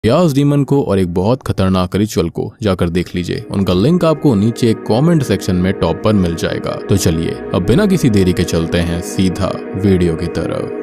यास demon को और एक बहुत खतरनाक रिचुअल को जाकर देख लीजिए। उनका लिंक आपको नीचे कमेंट सेक्शन में टॉप पर मिल जाएगा। तो चलिए अब बिना किसी देरी के चलते हैं सीधा वीडियो की तरफ।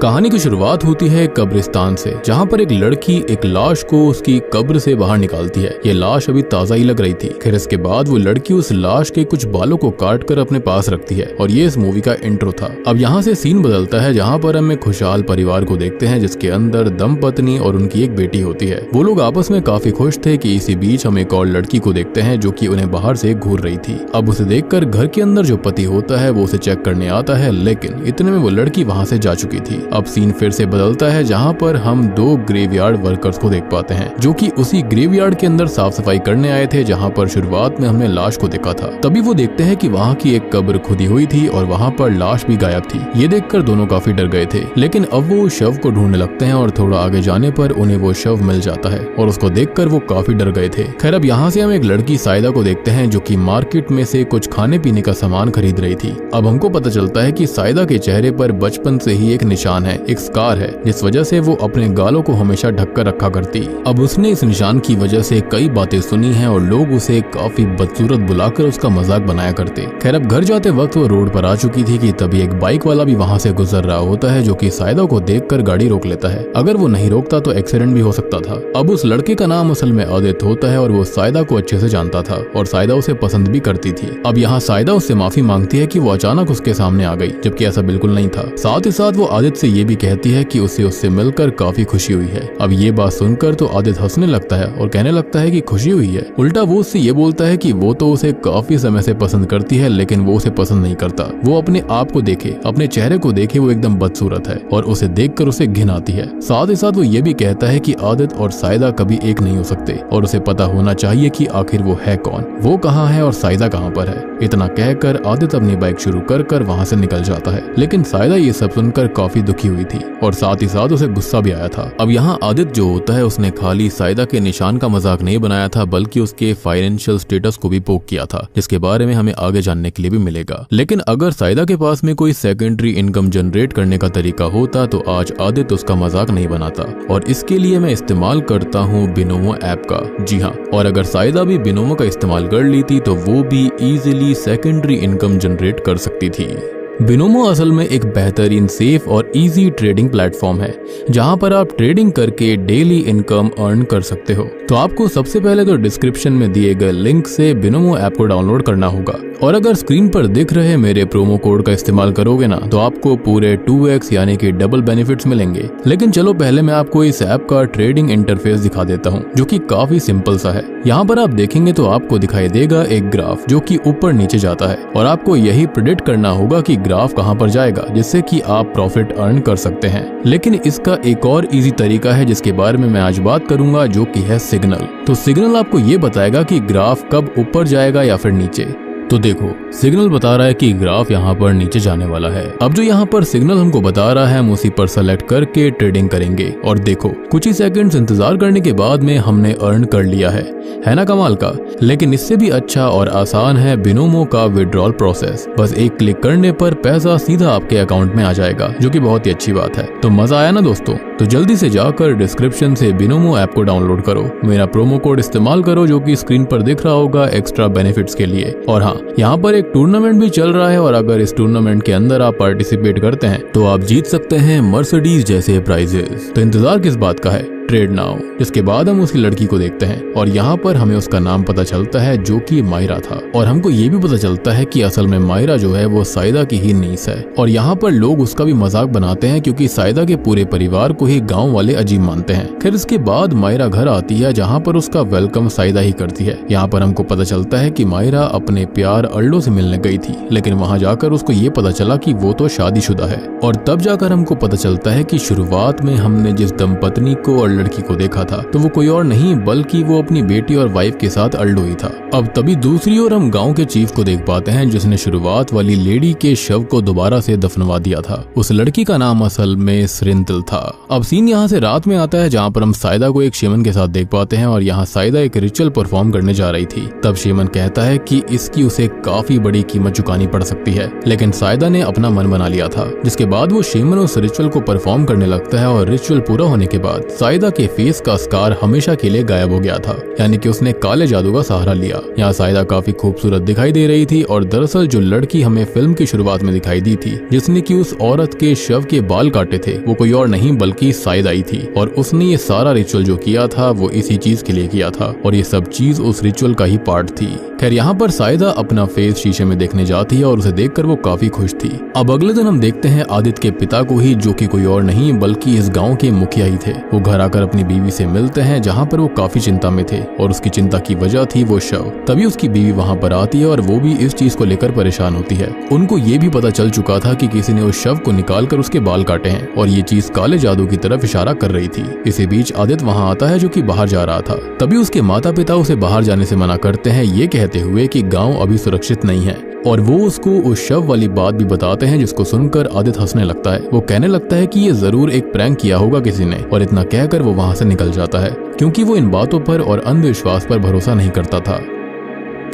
कहानी की शुरुआत होती है कब्रिस्तान से, जहाँ पर एक लड़की एक लाश को उसकी कब्र से बाहर निकालती है। ये लाश अभी ताजा ही लग रही थी। फिर इसके बाद वो लड़की उस लाश के कुछ बालों को काट कर अपने पास रखती है और ये इस मूवी का इंट्रो था। अब यहाँ से सीन बदलता है, जहाँ पर हम एक खुशहाल परिवार को देखते हैं जिसके अंदर दंपत्नी और उनकी एक बेटी होती है। वो लोग आपस में काफी खुश थे कि इसी बीच हम एक और लड़की को देखते हैं जो कि उन्हें बाहर से घूर रही थी। अब उसे देखकर घर के अंदर जो पति होता है वो उसे चेक करने आता है, लेकिन इतने में वो लड़की वहाँ से जा चुकी थी। अब सीन फिर से बदलता है, जहाँ पर हम दो ग्रेवयार्ड वर्कर्स को देख पाते हैं जो कि उसी ग्रेवयार्ड के अंदर साफ सफाई करने आए थे, जहाँ पर शुरुआत में हमने लाश को देखा था। तभी वो देखते हैं कि वहाँ की एक कब्र खुदी हुई थी और वहाँ पर लाश भी गायब थी। ये देखकर दोनों काफी डर गए थे, लेकिन अब वो शव को ढूंढने लगते हैं और थोड़ा आगे जाने पर उन्हें वो शव मिल जाता है और उसको देखकर वो काफी डर गए थे। खैर अब यहाँ से हम एक लड़की साइदा को देखते हैं जो कि मार्केट में से कुछ खाने पीने का सामान खरीद रही थी। अब हमको पता चलता है कि साइदा के चेहरे पर बचपन से ही एक निशान है, एक स्कार है, जिस वजह से वो अपने गालों को हमेशा ढककर रखा करती। अब उसने इस निशान की वजह से कई बातें सुनी हैं और लोग उसे काफी बदसूरत बुलाकर उसका मजाक बनाया करते। खैर अब घर जाते वक्त वो रोड पर आ चुकी थी कि तभी एक बाइक वाला भी वहाँ से गुजर रहा होता है, जो कि साइदा को देखकर गाड़ी रोक लेता है। अगर वो नहीं रोकता तो एक्सीडेंट भी हो सकता था। अब उस लड़के का नाम असल में आदित्य होता है और वो साइदा को अच्छे से जानता था और साइदा उसे पसंद भी करती थी। अब यहाँ साइदा उससे माफी मांगती है कि वो अचानक उसके सामने आ गई, जबकि ऐसा बिल्कुल नहीं था। साथ ही साथ वो आदित्य से ये भी कहती है कि उसे उससे मिलकर काफी खुशी हुई है। अब ये बात सुनकर तो आदित्य हंसने लगता है और कहने लगता है कि खुशी हुई है। उल्टा वो उससे ये बोलता है कि वो तो उसे काफी समय से पसंद करती है, लेकिन वो उसे पसंद नहीं करता। वो अपने आप को देखे, अपने चेहरे को देखे, वो एकदम बदसूरत है और उसे देखकर उसे घिन आती है। साथ ही साथ वो ये भी कहता है कि आदित्य और साइदा कभी एक नहीं हो सकते और उसे पता होना चाहिए कि आखिर वो है कौन, वो कहाँ है और साइदा कहाँ पर है। इतना कहकर आदित्य अपनी बाइक शुरू कर वहाँ से निकल जाता है, लेकिन साइदा ये सब सुनकर काफी दुखी हुई थी और साथ ही साथ उसे गुस्सा भी आया था। अब यहाँ आदित्य जो होता है उसने खाली साइदा के निशान का मजाक नहीं बनाया था, बल्कि उसके फाइनेंशियल स्टेटस को भी पोक किया था, जिसके बारे में हमें आगे जानने के लिए भी मिलेगा। लेकिन अगर साइदा के पास में कोई सेकेंडरी इनकम जनरेट करने का तरीका होता तो आज आदित्य उसका मजाक नहीं बनाता, और इसके लिए मैं इस्तेमाल करता हूँ बिनोमो ऐप का। जी हाँ, और अगर साइदा भी बिनोमो का इस्तेमाल कर ली थी तो वो भी इजीली सेकेंडरी इनकम जनरेट कर सकती थी। बिनोमो असल में एक बेहतरीन, सेफ और इजी ट्रेडिंग प्लेटफॉर्म है, जहां पर आप ट्रेडिंग करके डेली इनकम अर्न कर सकते हो। तो आपको सबसे पहले तो डिस्क्रिप्शन में दिए गए लिंक से बिनोमो ऐप को डाउनलोड करना होगा, और अगर स्क्रीन पर दिख रहे मेरे प्रोमो कोड का इस्तेमाल करोगे ना तो आपको पूरे 2x यानी कि डबल बेनिफिट्स मिलेंगे। लेकिन चलो पहले मैं आपको इस ऐप का ट्रेडिंग इंटरफेस दिखा देता हूँ, जो कि काफी सिंपल सा है। यहाँ पर आप देखेंगे तो आपको दिखाई देगा एक ग्राफ जो कि ऊपर नीचे जाता है, और आपको यही प्रेडिक्ट करना होगा कि ग्राफ कहाँ पर जाएगा, जिससे कि आप प्रॉफिट अर्न कर सकते हैं। लेकिन इसका एक और इजी तरीका है जिसके बारे में मैं आज बात करूंगा, जो कि है सिग्नल। तो सिग्नल आपको ये बताएगा कि ग्राफ कब ऊपर जाएगा या फिर नीचे। तो देखो, सिग्नल बता रहा है कि ग्राफ यहाँ पर नीचे जाने वाला है। अब जो यहाँ पर सिग्नल हमको बता रहा है हम उसी पर सेलेक्ट करके ट्रेडिंग करेंगे, और देखो कुछ ही सेकंड्स इंतजार करने के बाद में हमने अर्न कर लिया है ना कमाल का। लेकिन इससे भी अच्छा और आसान है बिनोमो का विड्रॉल प्रोसेस। बस एक क्लिक करने पर पैसा सीधा आपके अकाउंट में आ जाएगा, जो कि बहुत ही अच्छी बात है। तो मजा आया ना दोस्तों? तो जल्दी से जाकर डिस्क्रिप्शन से बिनोमो ऐप को डाउनलोड करो, मेरा प्रोमो कोड इस्तेमाल करो जो कि स्क्रीन पर दिख रहा होगा एक्स्ट्रा बेनिफिट्स के लिए। और हाँ, यहाँ पर एक टूर्नामेंट भी चल रहा है, और अगर इस टूर्नामेंट के अंदर आप पार्टिसिपेट करते हैं तो आप जीत सकते हैं मर्सिडीज जैसे प्राइजेस। तो इंतजार किस बात का है? Trade now. इसके बाद हम उसकी लड़की को देखते हैं और यहाँ पर हमें उसका नाम पता चलता है, जो कि मायरा था। और हमको ये भी पता चलता है कि असल में मायरा जो है वो साइदा की ही नीस है, और यहाँ पर लोग उसका भी मजाक बनाते हैं क्योंकि साइदा के पूरे परिवार को ही गाँव वाले अजीब मानते हैं। फिर इसके बाद मायरा घर आती है, जहाँ पर उसका वेलकम साइदा ही करती है। यहाँ पर हमको पता चलता है कि मायरा अपने प्यार अर्लो से मिलने गई थी, लेकिन वहाँ जाकर उसको ये पता चला कि वो तो शादीशुदा है। और तब जाकर हमको पता चलता है कि शुरुआत में हमने जिस दंपत्नी को और लड़की को देखा था तो वो कोई और नहीं बल्कि वो अपनी बेटी और वाइफ के साथ अर्लो ही था। अब तभी दूसरी ओर हम गांव के चीफ को देख पाते हैं, जिसने शुरुआत वाली लेडी के शव को दोबारा से दफनवा दिया था। उस लड़की का नाम असल में सरिंतिल था। अब सीन यहाँ से रात में आता है, जहाँ पर हम साइदा को एक शेमन के साथ देख पाते हैं, और यहाँ साइदा एक रिचुअल परफॉर्म करने जा रही थी। तब शेमन कहता है कि इसकी उसे काफी बड़ी कीमत चुकानी पड़ सकती है, लेकिन साइदा ने अपना मन बना लिया था। जिसके बाद वो शेमन उस रिचुअल को परफॉर्म करने लगता है, और रिचुअल पूरा होने के बाद साइदा के फेस का स्कार हमेशा के लिए गायब हो गया था, यानी कि उसने काले जादू का सहारा लिया। यहाँ सायदा काफी खूबसूरत दिखाई दे रही थी और दरअसल जो लड़की हमें फिल्म की शुरुआत में दिखाई दी थी, जिसने कि उस औरत के शव के बाल काटे थे, वो कोई और नहीं बल्कि सायदा ही थी। और उसने ये सारा रिचुअल जो किया था वो इसी चीज के लिए किया था और ये सब चीज उस रिचुअल का ही पार्ट थी। खैर यहाँ पर सायदा अपना फेस शीशे में देखने जाती है और उसे देखकर वो काफी खुश थी। अब अगले दिन हम देखते हैं आदित्य के पिता को ही, जो कि कोई और नहीं बल्कि इस गांव के मुखिया ही थे। वो घर आकर अपनी बीवी से मिलते हैं, जहाँ पर वो काफी चिंता में थे और उसकी चिंता की वजह थी वो शव। तभी उसकी बीवी वहाँ पर आती है और वो भी इस चीज को लेकर परेशान होती है। उनको ये भी पता चल चुका था कि किसी ने उस शव को निकाल कर उसके बाल काटे हैं और ये चीज काले जादू की तरफ इशारा कर रही थी। इसी बीच आदित्य वहाँ आता है जो कि बाहर जा रहा था। तभी उसके माता पिता उसे बाहर जाने से मना करते हैं, ये कहते हुए कि गाँव अभी सुरक्षित नहीं है। और वो उसको उस शव वाली बात भी बताते हैं, जिसको सुनकर आदित्य हंसने लगता है। वो कहने लगता है कि ये जरूर एक प्रैंक किया होगा किसी ने, और इतना कहकर वो वहाँ से निकल जाता है, क्योंकि वो इन बातों पर और अंधविश्वास पर भरोसा नहीं करता था।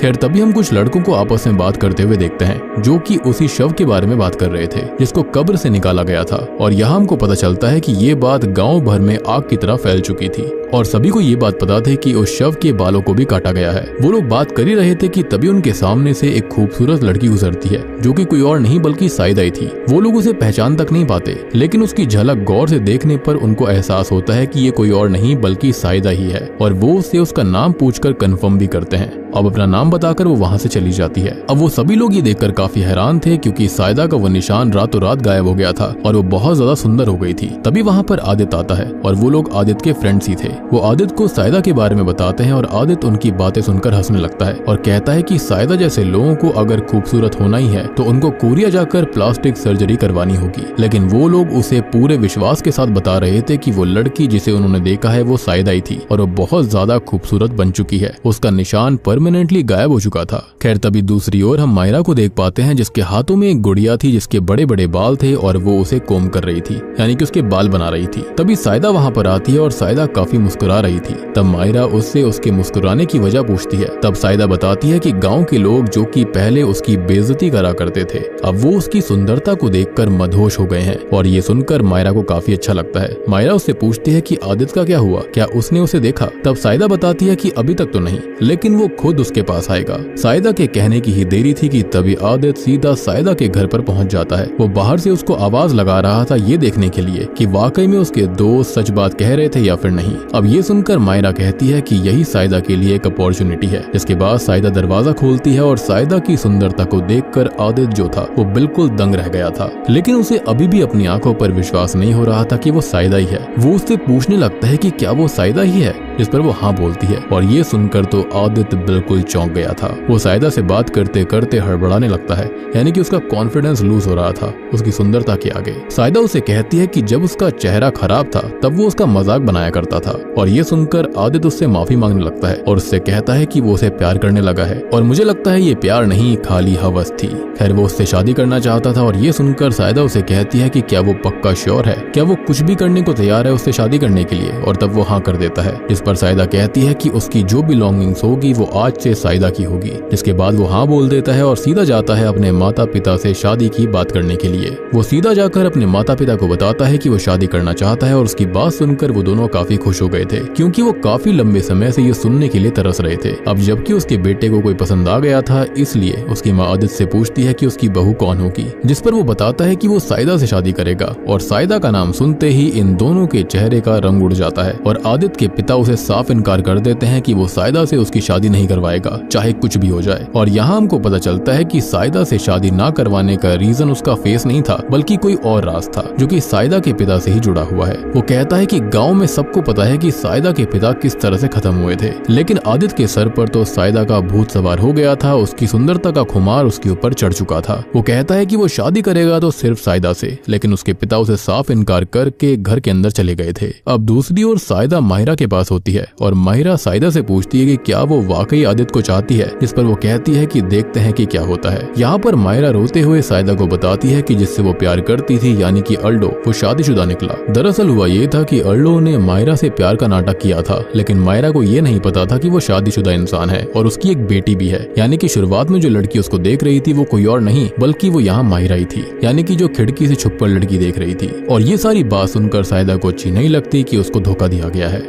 खैर तभी हम कुछ लड़कों को आपस में बात करते हुए देखते हैं, जो कि उसी शव के बारे में बात कर रहे थे जिसको कब्र से निकाला गया था। और यहाँ हमको पता चलता है कि ये बात गांव भर में आग की तरह फैल चुकी थी और सभी को ये बात पता थी कि उस शव के बालों को भी काटा गया है। वो लोग बात कर ही रहे थे कि तभी उनके सामने से एक खूबसूरत लड़की गुजरती है, जो कि कोई और नहीं बल्कि सायदा ही थी। वो लोग उसे पहचान तक नहीं पाते, लेकिन उसकी झलक गौर से देखने पर उनको एहसास होता है कि ये कोई और नहीं बल्कि सायदा ही है। और वो उससे उसका नाम पूछकर कंफर्म भी करते हैं। अब अपना नाम बताकर वो वहाँ से चली जाती है। अब वो सभी लोग ये देखकर काफी हैरान थे, क्योंकि सायदा का वो निशान रातों रात गायब हो गया था और वो बहुत ज्यादा सुंदर हो गई थी। तभी वहाँ पर आदित्य आता है और वो लोग आदित्य के फ्रेंड्स ही थे। वो आदित्य को सायदा के बारे में बताते हैं और आदित्य उनकी बातें सुनकर हंसने लगता है और कहता है कि सायदा जैसे लोगों को अगर खूबसूरत होना ही है तो उनको कोरिया जाकर प्लास्टिक सर्जरी करवानी होगी। लेकिन वो लोग उसे पूरे विश्वास के साथ बता रहे थे कि वो लड़की जिसे उन्होंने देखा है वो सायदा ही थी और वो बहुत ज्यादा खूबसूरत बन चुकी है। उसका निशान परमानेंटली गायब हो चुका था। खैर तभी दूसरी ओर हम मायरा को देख पाते हैं, जिसके हाथों में एक गुड़िया थी जिसके बड़े बड़े बाल थे और वो उसे कोम कर रही थी, यानी कि उसके बाल बना रही थी। तभी सायदा वहाँ पर आती है और सायदा काफी मुस्कुरा रही थी। तब मायरा उससे उसके मुस्कुराने की वजह पूछती है। तब सायदा बताती है कि गांव के लोग जो कि पहले उसकी बेइज्जती करा करते थे, अब वो उसकी सुंदरता को देखकर मदहोश हो गए हैं। और ये सुनकर मायरा को काफी अच्छा लगता है। मायरा उससे पूछती है कि आदित्य का क्या हुआ, क्या उसने उसे देखा? तब सायदा बताती है कि अभी तक तो नहीं, लेकिन वो खुद उसके पास आएगा। सायदा के कहने की ही देरी थी कि तभी आदित्य सीधा सायदा के घर पर पहुंच जाता है। वो बाहर से उसको आवाज लगा रहा था, ये देखने के लिए कि वाकई में उसके दोस्त सच बात कह रहे थे या फिर नहीं। अब ये सुनकर मायरा कहती है कि यही सायदा के लिए एक अपॉर्चुनिटी है। जिसके बाद सायदा दरवाजा खोलती है और सायदा की सुंदरता को देखकर आदित्य जो था वो बिल्कुल दंग रह गया था, लेकिन उसे अभी भी अपनी आंखों पर विश्वास नहीं हो रहा था कि वो सायदा ही है। वो उससे पूछने लगता है कि क्या वो सायदा ही है, जिस पर वो हाँ बोलती है। और ये सुनकर तो आदित्य बिल्कुल चौंक गया था। वो सायदा से बात करते करते हड़बड़ाने लगता है, यानी कि उसका कॉन्फिडेंस लूज हो रहा था उसकी सुंदरता के आगे। सायदा उसे कहती है कि जब उसका चेहरा खराब था तब वो उसका मजाक बनाया करता था। और ये सुनकर आदित्य उससे माफी मांगने लगता है और उससे कहता है कि वो उसे प्यार करने लगा है और मुझे लगता है ये प्यार नहीं खाली हवस थी। खैर वो उससे शादी करना चाहता था। और ये सुनकर सायदा उसे कहती है कि क्या वो पक्का श्योर है, क्या वो कुछ भी करने को तैयार है उससे शादी करने के लिए। और तब वो हाँ कर देता है, जिस पर सायदा कहती है कि उसकी जो बिलोंगिंग्स होगी वो आज से सायदा की होगी। जिसके बाद वो हाँ बोल देता है और सीधा जाता है अपने माता पिता से शादी की बात करने के लिए। वो सीधा जाकर अपने माता पिता को बताता है कि वो शादी करना चाहता है और उसकी बात सुनकर वो दोनों काफी खुश हो गए थे, क्योंकि वो काफी लंबे समय से ये सुनने के लिए तरस रहे थे। अब जबकि उसके बेटे को कोई पसंद आ गया था, इसलिए उसकी माँ आदित्य से पूछती है कि उसकी बहू कौन होगी, जिस पर वो बताता है कि वो सायदा से शादी करेगा। और सायदा का नाम सुनते ही इन दोनों के चेहरे का रंग उड़ जाता है और आदित्य के पिता उसे साफ इनकार कर देते हैं कि वो सायदा से उसकी शादी नहीं करवाएगा, चाहे कुछ भी हो जाए। और यहाँ हमको पता चलता है कि सायदा से शादी ना करवाने का रीजन उसका फेस नहीं था, बल्कि कोई और राज था जो कि सायदा के पिता से ही जुड़ा हुआ है। वो कहता है कि गांव में सबको पता है कि सायदा के पिता किस तरह से खत्म हुए थे, लेकिन आदित्य के सर पर तो सायदा का भूत सवार हो गया था। उसकी सुंदरता का खुमार उसके ऊपर चढ़ चुका था। वो कहता है कि वो शादी करेगा तो सिर्फ सायदा से, लेकिन उसके पिता उसे साफ इनकार करके घर के अंदर चले गए थे। अब दूसरी ओर सायदा माहिरा के पास होती होती है और माहिरा साइदा से पूछती है कि क्या वो वाकई आदित्य को चाहती है, जिस पर वो कहती है कि देखते हैं कि क्या होता है। यहाँ पर माहिरा रोते हुए साइदा को बताती है कि जिससे वो प्यार करती थी यानी कि अर्डो, वो शादीशुदा निकला। दरअसल हुआ ये था कि अर्डो ने माहिरा से प्यार का नाटक किया था, लेकिन माहिरा को ये नहीं पता था कि वो शादीशुदा इंसान है और उसकी एक बेटी भी है। यानी कि शुरुआत में जो लड़की उसको देख रही थी वो कोई और नहीं बल्कि वो यहाँ माहिरा ही थी, यानी कि जो खिड़की से छुपकर लड़की देख रही थी। और ये सारी बात सुनकर साइदा को अच्छी नहीं लगती कि उसको धोखा दिया गया है।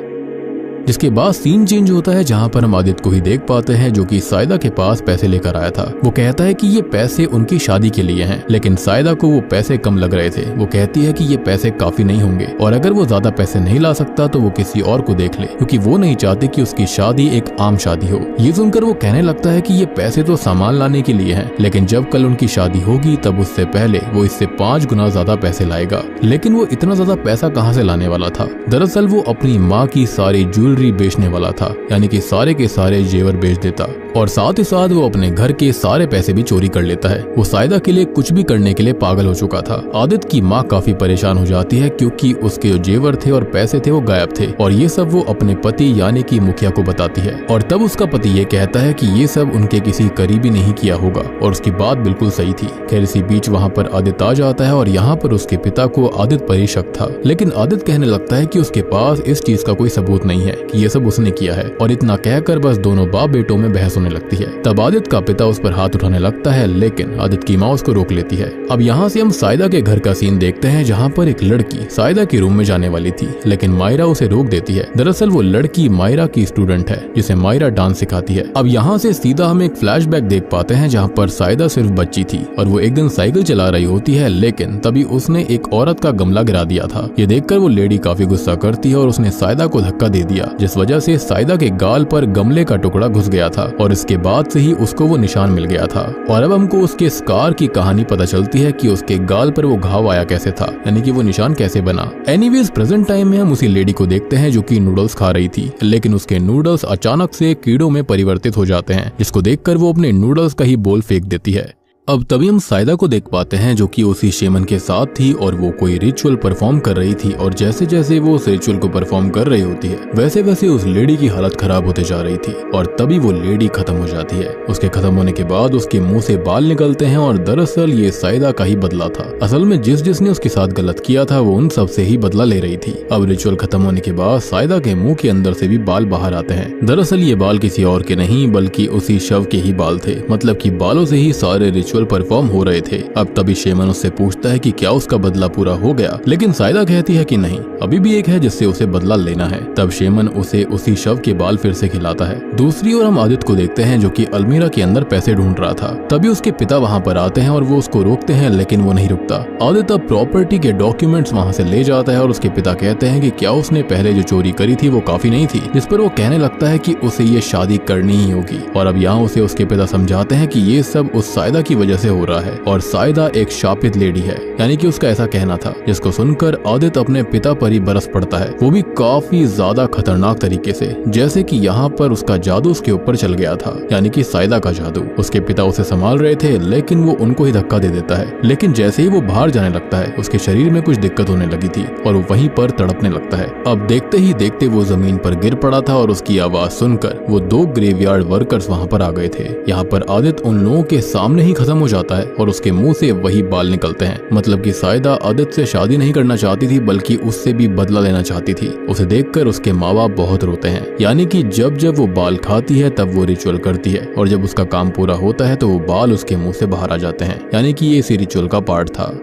जिसके बाद सीन चेंज होता है जहाँ पर हम आदित्य को ही देख पाते हैं जो कि साइदा के पास पैसे लेकर आया था। वो कहता है कि ये पैसे उनकी शादी के लिए हैं, लेकिन साइदा को वो पैसे कम लग रहे थे। वो कहती है कि ये पैसे काफी नहीं होंगे और अगर वो ज्यादा पैसे नहीं ला सकता तो वो किसी और को देख ले, क्योंकि वो नहीं चाहती कि उसकी शादी एक आम शादी हो। ये सुनकर वो कहने लगता है कि ये पैसे तो सामान लाने के लिए हैं, लेकिन जब कल उनकी शादी होगी तब उससे पहले वो इससे 5 गुना ज्यादा पैसे लाएगा। लेकिन वो इतना ज्यादा पैसा कहाँ से लाने वाला था? दरअसल वो अपनी माँ की सारी ज्वेलरी बेचने वाला था, यानी कि सारे के सारे जेवर बेच देता और साथ ही साथ वो अपने घर के सारे पैसे भी चोरी कर लेता है। वो साइदा के लिए कुछ भी करने के लिए पागल हो चुका था। आदित्य की माँ काफी परेशान हो जाती है क्योंकि उसके जो जेवर थे और पैसे थे वो गायब थे और ये सब वो अपने पति यानी कि मुखिया को बताती है। और तब उसका पति ये कहता है कि ये सब उनके किसी करीबी ने ही किया होगा और उसकी बात बिल्कुल सही थी। खैर इसी बीच वहाँ पर आदित्य आ जाता है और यहाँ पर उसके पिता को आदित्य पर ही शक था, लेकिन आदित्य कहने लगता है कि उसके पास इस चीज का कोई सबूत नहीं है कि ये सब उसने किया है। और इतना कहकर बस दोनों बाप बेटों में बहस होने लगती है। तब आदित्य का पिता उस पर हाथ उठाने लगता है, लेकिन आदित्य की माँ उसको रोक लेती है। अब यहाँ से हम साइदा के घर का सीन देखते हैं जहाँ पर एक लड़की साइदा के रूम में जाने वाली थी, लेकिन माहिरा उसे रोक देती है। दरअसल वो लड़की माहिरा की स्टूडेंट है जिसे माहिरा डांस सिखाती है। अब यहाँ से सीधा हम एक फ्लैशबैक देख पाते हैं जहाँ पर साइदा सिर्फ बच्ची थी और वो एक दिन साइकिल चला रही होती है, लेकिन तभी उसने एक औरत का गमला गिरा दिया था। ये देखकर वो लेडी काफी गुस्सा करती है और उसने साइदा को धक्का दे दिया, जिस वजह से साइदा के गाल पर गमले का टुकड़ा घुस गया था और इसके बाद से ही उसको वो निशान मिल गया था। और अब हमको उसके स्कार की कहानी पता चलती है कि उसके गाल पर वो घाव आया कैसे था, यानी कि वो निशान कैसे बना। एनीवेज प्रेजेंट टाइम में हम उसी लेडी को देखते हैं जो कि नूडल्स खा रही थी, लेकिन उसके नूडल्स अचानक से कीड़ों में परिवर्तित हो जाते हैं, जिसको देखकर वो अपने नूडल्स का ही बोल फेंक देती है। अब तभी हम साइदा को देख पाते हैं जो कि उसी शेमन के साथ थी और वो कोई रिचुअल परफॉर्म कर रही थी और जैसे जैसे वो उस रिचुअल को परफॉर्म कर रही होती है वैसे वैसे उस लेडी की हालत खराब होते जा रही थी और तभी वो लेडी खत्म हो जाती है। उसके खत्म होने के बाद उसके मुंह से बाल निकलते हैं और दरअसल ये साइदा का ही बदला था। असल में जिसने उसके साथ गलत किया था वो उन सब से ही बदला ले रही थी। अब रिचुअल खत्म होने के बाद साइदा के मुंह के अंदर से भी बाल बाहर आते हैं। दरअसल ये बाल किसी और के नहीं बल्कि उसी शव के ही बाल थे, मतलब कि बालों से ही सारे रिचुअल परफॉर्म हो रहे थे। अब तभी शेमन उससे पूछता है कि क्या उसका बदला पूरा हो गया, लेकिन साइदा कहती है कि नहीं, अभी भी एक है जिससे उसे बदला लेना है। तब शेमन उसे उसी शव के बाल फिर से खिलाता है। दूसरी ओर हम आदित्य को देखते हैं जो कि अलमीरा के अंदर पैसे ढूंढ रहा था। तभी उसके पिता वहाँ पर आते हैं और वो उसको रोकते हैं, लेकिन वो नहीं रुकता। आदित्य प्रॉपर्टी के डॉक्यूमेंट्स वहाँ से ले जाता है और उसके पिता कहते हैं कि क्या उसने पहले जो चोरी करी थी वो काफी नहीं थी, जिस पर वो कहने लगता है कि उसे ये शादी करनी ही होगी। और अब यहाँ उसे उसके पिता समझाते हैं कि ये सब उस साइदा की वजह से हो रहा है और साइदा एक शापित लेडी है, यानी कि उसका ऐसा कहना था, जिसको सुनकर आदित्य अपने पिता पर ही बरस पड़ता है, वो भी काफी ज्यादा खतरनाक तरीके से, जैसे कि यहाँ पर उसका जादू उसके ऊपर चल गया था, यानी कि साइदा का जादू। उसके पिता उसे संभाल रहे थे लेकिन वो उनको ही धक्का दे देता है। लेकिन जैसे ही वो बाहर जाने लगता है उसके शरीर में कुछ दिक्कत होने लगी थी और वो वहीं पर तड़पने लगता है। अब देखते ही देखते वो जमीन पर गिर पड़ा था और उसकी आवाज सुनकर वो 2 ग्रेवयार्ड वर्कर्स वहाँ पर आ गए थे। यहाँ पर आदित्य उन लोगों के सामने ही खत्म हो जाता है और उसके मुंह से वही बाल निकलते हैं। मतलब कि साइदा आदित्य से शादी नहीं करना चाहती थी बल्कि उससे भी बदला लेना चाहती थी। उसे देखकर उसके माँ बाप बहुत रोते हैं, यानी कि जब जब वो बाल खाती है तब वो रिचुअल करती है और जब उसका काम पूरा होता है तो वो बाल उसके मुंह से बाहर आ जाते हैं, यानी कि ये इसी रिचुअल का पार्ट था।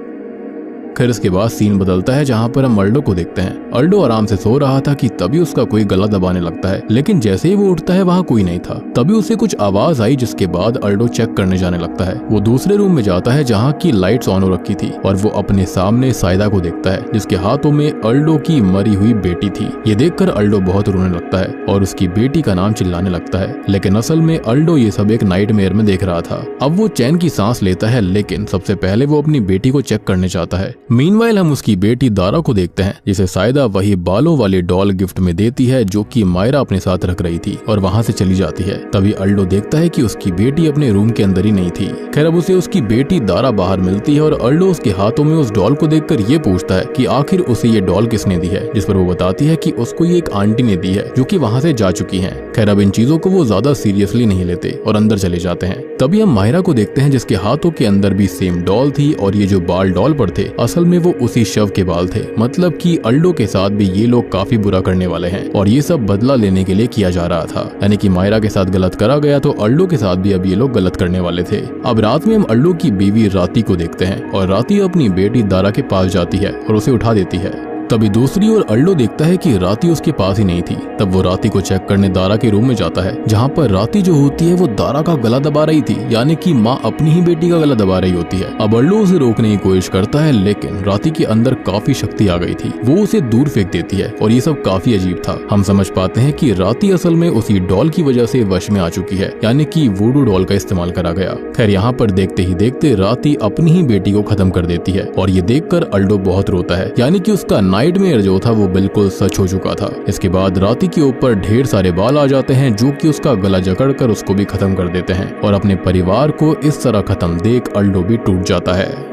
खैर इसके बाद सीन बदलता है जहाँ पर हम अर्डो को देखते हैं। अर्डो आराम से सो रहा था कि तभी उसका कोई गला दबाने लगता है, लेकिन जैसे ही वो उठता है वहाँ कोई नहीं था। तभी उसे कुछ आवाज आई जिसके बाद अर्डो चेक करने जाने लगता है। वो दूसरे रूम में जाता है जहाँ की लाइट्स ऑन हो रखी थी और वो अपने सामने साइदा को देखता है जिसके हाथों में अर्डो की मरी हुई बेटी थी। ये देखकर अर्डो बहुत रोने लगता है और उसकी बेटी का नाम चिल्लाने लगता है, लेकिन असल में अर्डो ये सब एक नाइटमेयर में देख रहा था। अब वो चैन की सांस लेता है, लेकिन सबसे पहले वो अपनी बेटी को चेक करने चाहता है मीनवाइल हम उसकी बेटी दारा को देखते हैं जिसे सायदा वही बालों वाली डॉल गिफ्ट में देती है जो कि मायरा अपने साथ रख रही थी और वहाँ से चली जाती है। तभी अल्डो देखता है कि उसकी बेटी अपने रूम के अंदर ही नहीं थी। खैर अब उसे उसकी बेटी दारा बाहर मिलती है और अल्डो उसके हाथों में उस डॉल को देखकर ये पूछता है कि आखिर उसे ये डॉल किसने दी है, जिस पर वो बताती है कि उसको ये एक आंटी ने दी है जो कि वहाँ से जा चुकी है। खैर अब इन चीजों को वो ज्यादा सीरियसली नहीं लेते और अंदर चले जाते हैं। तभी हम मायरा को देखते हैं जिसके हाथों के अंदर भी सेम डॉल थी और ये जो बाल डॉल पर थे असल में वो उसी शव के बाल थे। मतलब कि अल्डो के साथ भी ये लोग काफी बुरा करने वाले हैं और ये सब बदला लेने के लिए किया जा रहा था। यानी कि मायरा के साथ गलत करा गया तो अल्डो के साथ भी अब ये लोग गलत करने वाले थे। अब रात में हम अल्डो की बीवी राती को देखते हैं और राती अपनी बेटी दारा के पास जाती है और उसे उठा देती है। तभी दूसरी ओर अल्डो देखता है कि राती उसके पास ही नहीं थी। तब वो राती को चेक करने दारा के रूम में जाता है जहाँ पर राती जो होती है वो दारा का गला दबा रही थी, यानी कि माँ अपनी ही बेटी का गला दबा रही होती है। अब अल्डो उसे रोकने की कोशिश करता है लेकिन राती के अंदर काफी शक्ति आ गई थी, वो उसे दूर फेंक देती है और ये सब काफी अजीब था। हम समझ पाते हैं कि राती असल में उसी डॉल की वजह से वश में आ चुकी है, यानी कि वुडू डॉल का इस्तेमाल करा गया। खैर यहाँ पर देखते ही देखते राती अपनी ही बेटी को खत्म कर देती है और ये देखकर अल्डो बहुत रोता है, यानी कि उसका नाइटमेयर जो था वो बिल्कुल सच हो चुका था। इसके बाद राती के ऊपर ढेर सारे बाल आ जाते हैं जो कि उसका गला जकड़कर उसको भी खत्म कर देते हैं और अपने परिवार को इस तरह खत्म देख अल्डो भी टूट जाता है।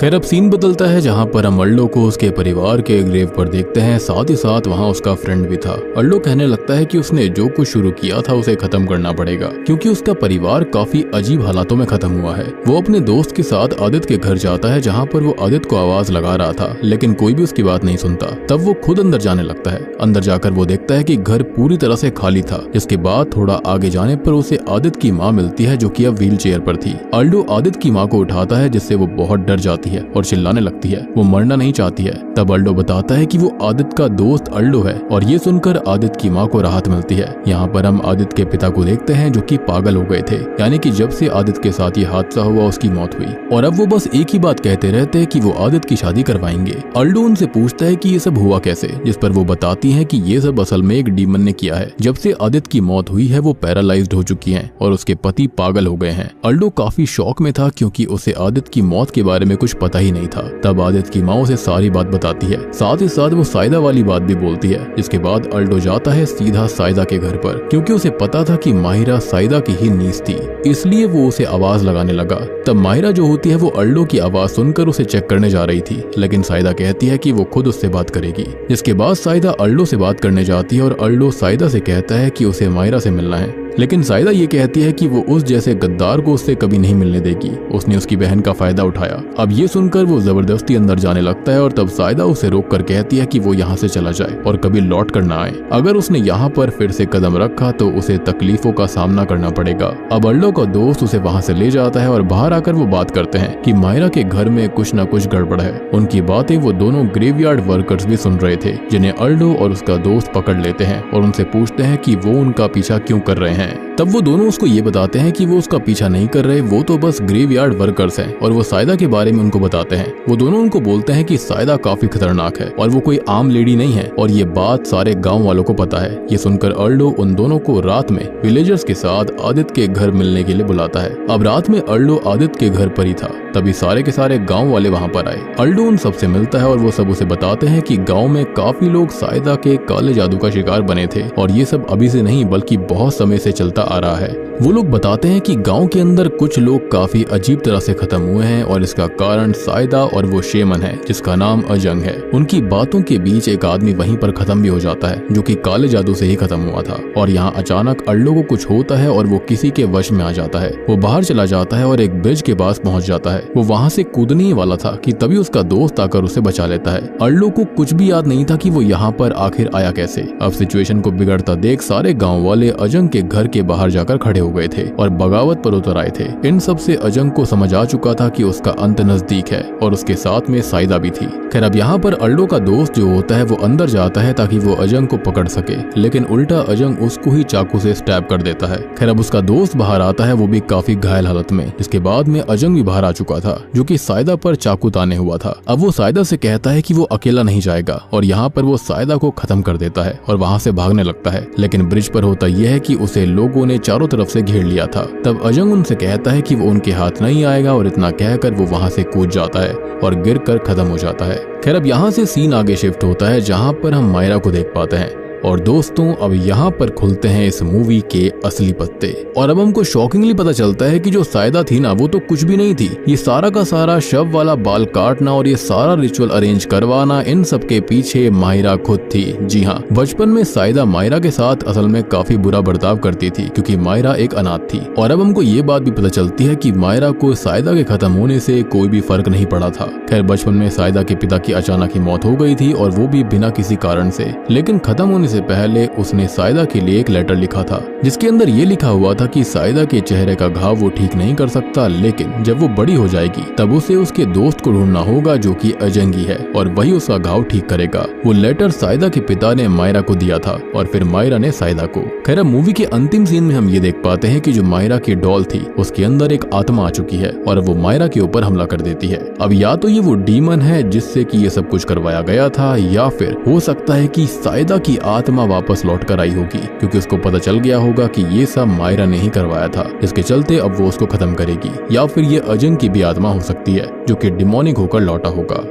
खैर अब सीन बदलता है जहाँ पर हम अल्डो को उसके परिवार के ग्रेव पर देखते हैं, साथ ही साथ वहाँ उसका फ्रेंड भी था। अल्डो कहने लगता है कि उसने जो कुछ शुरू किया था उसे खत्म करना पड़ेगा क्योंकि उसका परिवार काफी अजीब हालातों में खत्म हुआ है। वो अपने दोस्त के साथ आदित्य के घर जाता है जहाँ पर वो आदित्य को आवाज लगा रहा था लेकिन कोई भी उसकी बात नहीं सुनता। तब वो खुद अंदर जाने लगता है। अंदर जाकर वो देखता है कि घर पूरी तरह से खाली था। जिसके बाद थोड़ा आगे जाने पर उसे आदित्य की माँ मिलती है जो कि अब व्हील चेयर पर थी। अल्डो आदित्य की माँ को उठाता है जिससे वो बहुत डर जाती है और चिल्लाने लगती है। वो मरना नहीं चाहती है। तब अल्डो बताता है कि वो आदित्य का दोस्त अल्डो है और ये सुनकर आदित्य की माँ को राहत मिलती है। यहाँ पर हम आदित्य के पिता को देखते हैं जो कि पागल हो गए थे, यानी कि जब से आदित्य के साथ ये हादसा हुआ उसकी मौत हुई और अब वो बस एक ही बात कहते रहते हैं कि वो आदित्य की शादी करवाएंगे। अल्डो उनसे पूछता है कि ये सब हुआ कैसे, जिस पर वो बताती है कि ये सब असल में एक डीमन ने किया है। जब से आदित्य की मौत हुई है वो पैरालाइज्ड हो चुकी है और उसके पति पागल हो गए हैं। अल्डो काफी शौक में था क्योंकि उसे आदित्य की मौत के बारे में कुछ पता ही नहीं था। तब आदित्य की माँ उसे सारी बात बताती है, साथ ही साथ वो सायदा वाली बात भी बोलती है। जिसके बाद अल्डो जाता है सीधा सायदा के घर पर क्योंकि उसे पता था कि माहिरा सायदा की ही नीस थी, इसलिए वो उसे आवाज लगाने लगा। तब माहिरा जो होती है वो अल्डो की आवाज सुनकर उसे चेक करने जा रही थी लेकिन सायदा कहती है कि वो खुद उससे बात करेगी। जिसके बाद सायदा अल्डो से बात करने जाती है और अल्डो सायदा से कहता है कि उसे माहिरा से मिलना है लेकिन सायदा ये कहती है कि वो उस जैसे गद्दार को उससे कभी नहीं मिलने देगी, उसने उसकी बहन का फायदा उठाया। अब ये सुनकर वो जबरदस्ती अंदर जाने लगता है और तब सायदा उसे रोक कर कहती है कि वो यहाँ से चला जाए और कभी लौट कर ना आए। अगर उसने यहाँ पर फिर से कदम रखा तो उसे तकलीफों का सामना करना पड़ेगा। अब अल्डो का दोस्त उसे वहाँ से ले जाता है और बाहर आकर वो बात करते हैं कि माहिरा के घर में कुछ न कुछ गड़बड़ है। उनकी बातें वो दोनों ग्रेवयार्ड वर्कर्स भी सुन रहे थे जिन्हें अल्डो और उसका दोस्त पकड़ लेते हैं और उनसे पूछते हैं कि वो उनका पीछा क्यों कर रहे हैं। तब वो दोनों उसको ये बताते हैं कि वो उसका पीछा नहीं कर रहे, वो तो बस ग्रेवयार्ड वर्कर्स हैं और वो सायदा के बारे में उनको बताते हैं। वो दोनों उनको बोलते हैं कि सायदा काफी खतरनाक है और वो कोई आम लेडी नहीं है और ये बात सारे गांव वालों को पता है। ये सुनकर अल्डो उन दोनों को रात में विलेजर्स के साथ आदित्य के घर मिलने के लिए बुलाता है। अब रात में अल्डो आदित्य के घर पर ही था, तभी सारे के सारे गाँव वाले वहाँ पर आए। अल्डो उन सबसे मिलता है और वो सब उसे बताते हैं कि गाँव में काफी लोग सायदा के काले जादू का शिकार बने थे और ये सब अभी से नहीं बल्कि बहुत समय से चलता आ रहा है। वो लोग बताते हैं कि गांव के अंदर कुछ लोग काफी अजीब तरह से खत्म हुए हैं और इसका कारण सायदा और वो शेमन है जिसका नाम अजंग है। उनकी बातों के बीच एक आदमी वहीं पर खत्म भी हो जाता है जो कि काले जादू से ही खत्म हुआ था और यहाँ अचानक अल्डो को कुछ होता है और वो किसी के वश में आ जाता है। वो बाहर चला जाता है और एक ब्रिज के पास पहुंच जाता है। वो वहाँ से कूदने ही वाला था कि तभी उसका दोस्त आकर उसे बचा लेता है। अल्डो को कुछ भी याद नहीं था कि वो यहाँ पर आखिर आया कैसे। अब सिचुएशन को बिगड़ता देख सारे गाँव वाले अजंग के घर के बाहर जाकर खड़े हो गए थे और बगावत पर उतर आए थे। इन सब से अजंग को समझ आ चुका था कि उसका अंत नजदीक है और उसके साथ में सायदा भी थी। खैर अब यहाँ पर अल्डो का दोस्त जो होता है वो अंदर जाता है ताकि वो अजंग को पकड़ सके, लेकिन उल्टा अजंग उसको ही चाकू से स्टैब कर देता है। खैर अब उसका दोस्त बाहर आता है, वो भी काफी घायल हालत में। इसके बाद में अजंग भी बाहर आ चुका था जो कि सायदा पर चाकू ताने हुआ था। अब वो सायदा से कहता है कि वो अकेला नहीं जाएगा और यहाँ पर वो सायदा को खत्म कर देता है और वहाँ से भागने लगता है। लेकिन ब्रिज पर होता यह है कि उसे लोगों ने चारों तरफ से घेर लिया था। तब अजंग उनसे कहता है कि वो उनके हाथ नहीं आएगा और इतना कहकर वो वहां से कूद जाता है और गिर कर खत्म हो जाता है। खैर अब यहाँ से सीन आगे शिफ्ट होता है जहाँ पर हम मायरा को देख पाते हैं। और दोस्तों अब यहाँ पर खुलते हैं इस मूवी के असली पत्ते और अब हमको शॉकिंगली पता चलता है कि जो सायदा थी ना वो तो कुछ भी नहीं थी। ये सारा का सारा शव वाला बाल काटना और ये सारा रिचुअल अरेंज करवाना, इन सब के पीछे मायरा खुद थी। जी हाँ, बचपन में सायदा मायरा के साथ असल में काफी बुरा बर्ताव करती थी क्योंकि मायरा एक अनाथ थी। और अब हमको ये बात भी पता चलती है कि मायरा को सायदा के खत्म होने से कोई भी फर्क नहीं पड़ा था। खैर बचपन में सायदा के पिता की अचानक ही मौत हो गई थी और वो भी बिना किसी कारण से। लेकिन खत्म होने से पहले उसने सायदा के लिए एक लेटर लिखा था जिसके अंदर ये लिखा हुआ था कि सायदा के चेहरे का घाव वो ठीक नहीं कर सकता, लेकिन जब वो बड़ी हो जाएगी तब उसे उसके दोस्त को ढूंढना होगा जो कि अजंगी है और वही उसका घाव ठीक करेगा। वो लेटर सायदा के पिता ने मायरा को दिया था और फिर मायरा ने सायदा को। खैर अब मूवी के अंतिम सीन में हम ये देख पाते हैं कि जो मायरा की डॉल थी उसके अंदर एक आत्मा आ चुकी है और वो मायरा के ऊपर हमला कर देती है। अब या तो ये वो डीमन है जिससे कि ये सब कुछ करवाया गया था या फिर हो सकता है कि सायदा की आत्मा वापस लौट कर आई होगी क्योंकि उसको पता चल गया होगा कि ये सब मायरा ने ही करवाया था, इसके चलते अब वो उसको खत्म करेगी। या फिर ये अजंग की भी आत्मा हो सकती है जो कि डिमोनिक होकर लौटा होगा।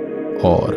और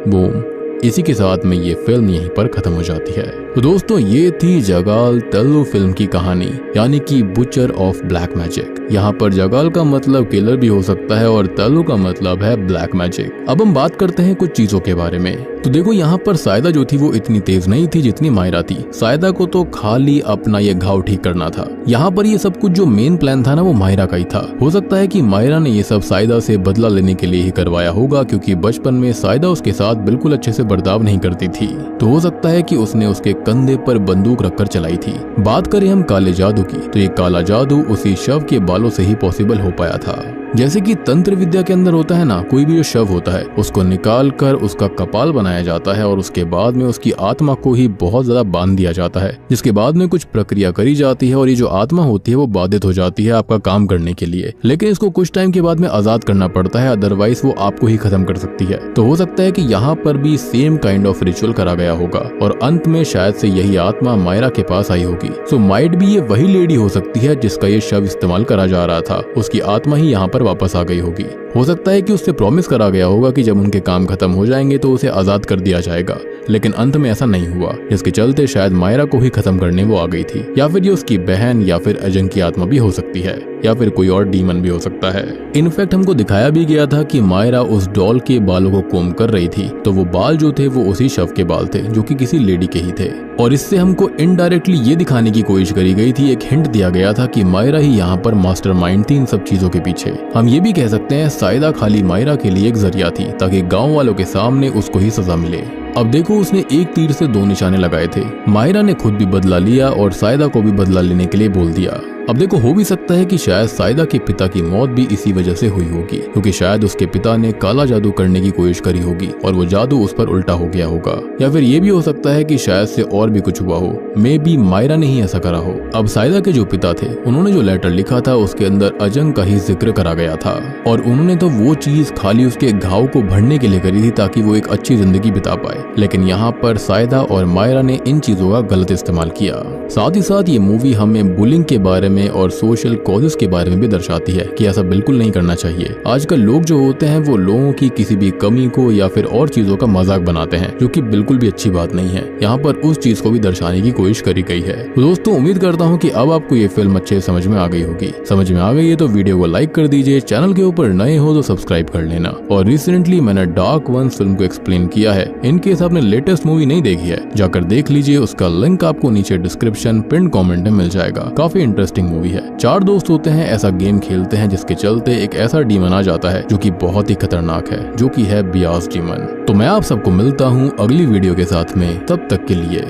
बूम, इसी के साथ में ये फिल्म यहीं पर खत्म हो जाती है। तो दोस्तों ये थी जगाल तेलुगु फिल्म की कहानी, यानी कि बुचर ऑफ ब्लैक मैजिक। यहाँ पर जगाल का मतलब किलर भी हो सकता है और तेलुगु का मतलब है ब्लैक मैजिक। अब हम बात करते हैं कुछ चीजों के बारे में। तो देखो यहाँ पर सायदा जो थी वो इतनी तेज नहीं थी जितनी मायरा थी। सायदा को तो खाली अपना ये घाव ठीक करना था। यहाँ पर ये सब कुछ जो मेन प्लान था ना वो मायरा का ही था। हो सकता है कि मायरा ने ये सब सायदा से बदला लेने के लिए ही करवाया होगा क्योंकि बचपन में सायदा उसके साथ बिल्कुल अच्छे से बर्ताव नहीं करती थी। तो हो सकता है कि उसने उसके कंधे पर बंदूक रखकर चलाई थी। बात करें हम काले जादू की तो ये काला जादू उसी शव के बालों से ही पॉसिबल हो पाया था। जैसे कि तंत्र विद्या के अंदर होता है ना, कोई भी जो शव होता है उसको निकाल कर उसका कपाल बनाया जाता है और उसके बाद में उसकी आत्मा को ही बहुत ज्यादा बांध दिया जाता है, जिसके बाद में कुछ प्रक्रिया करी जाती है और ये जो आत्मा होती है वो बाधित हो जाती है आपका काम करने के लिए। लेकिन इसको कुछ टाइम के बाद में आजाद करना पड़ता है, अदरवाइज वो आपको ही खत्म कर सकती है। तो हो सकता है कि यहाँ पर भी सेम काइंड ऑफ रिचुअल करा गया होगा और अंत में शायद से यही आत्मा मायरा के पास आई होगी। सो माइट भी ये वही लेडी हो सकती है जिसका ये शव इस्तेमाल करा जा रहा था, उसकी आत्मा ही यहाँ पर वापस आ गई होगी। हो सकता है कि उससे प्रॉमिस करा गया होगा कि जब उनके काम खत्म हो जाएंगे तो उसे आजाद कर दिया जाएगा, लेकिन अंत में ऐसा नहीं हुआ, जिसके चलते शायद मायरा को ही खत्म करने वो आ गई थी। या फिर ये उसकी बहन या फिर अजंग की आत्मा भी हो सकती है या फिर कोई और डीमन भी हो सकता है। इनफैक्ट हमको दिखाया भी गया था कि मायरा उस डॉल के बालों को कोम कर रही थी, तो वो बाल जो थे वो उसी शव के बाल थे जो कि किसी लेडी के ही थे। और इससे हमको इनडायरेक्टली ये दिखाने की कोशिश करी गई थी, एक हिंट दिया गया था कि मायरा ही यहाँ पर मास्टरमाइंड थी इन सब चीजों के पीछे। हम ये भी कह सकते हैं सायदा खाली मायरा के लिए एक जरिया थी ताकि गाँव वालों के सामने उसको ही सजा मिले। अब देखो उसने एक तीर से दो निशाने लगाए थे। मायरा ने खुद भी बदला लिया और सायदा को भी बदला लेने के लिए बोल दिया। अब देखो हो भी सकता है कि शायद सायदा के पिता की मौत भी इसी वजह से हुई होगी, क्योंकि शायद उसके पिता ने काला जादू करने की कोशिश करी होगी और वो जादू उस पर उल्टा हो गया होगा। या फिर ये भी हो सकता है कि शायद से और भी कुछ हुआ हो, मे बी मायरा ने ही ऐसा करा हो। अब सायदा के जो पिता थे उन्होंने जो लेटर लिखा था उसके अंदर अजंग का ही जिक्र करा गया था और उन्होंने तो वो चीज खाली उसके घाव को भरने के लिए करी थी ताकि वो एक अच्छी जिंदगी बिता पाए। लेकिन यहाँ पर सायदा और मायरा ने इन चीजों का गलत इस्तेमाल किया। साथ ही साथ ये मूवी हमें बुलिंग के बारे में और सोशल कॉजेस के बारे में भी दर्शाती है कि ऐसा बिल्कुल नहीं करना चाहिए। आजकल लोग जो होते हैं वो लोगों की किसी भी कमी को या फिर और चीजों का मजाक बनाते हैं, जो कि बिल्कुल भी अच्छी बात नहीं है। यहाँ पर उस चीज को भी दर्शाने की कोशिश करी गई है। तो दोस्तों उम्मीद करता हूँ कि अब आपको ये फिल्म अच्छे समझ में आ गई होगी। समझ में आ गई है तो वीडियो को लाइक कर दीजिए, चैनल के ऊपर नए हो तो सब्सक्राइब कर लेना। और रिसेंटली मैंने डार्क वंस फिल्म को एक्सप्लेन किया है, इनकेस आपने लेटेस्ट मूवी नहीं देखी है जाकर देख लीजिए, उसका लिंक आपको नीचे डिस्क्रिप्शन पिन कमेंट में मिल जाएगा। काफी इंटरेस्टिंग मूवी है। 4 दोस्त होते हैं, ऐसा गेम खेलते हैं जिसके चलते एक ऐसा डीमन आ जाता है जो कि बहुत ही खतरनाक है, जो कि है बियास डीमन। तो मैं आप सबको मिलता हूँ अगली वीडियो के साथ में, तब तक के लिए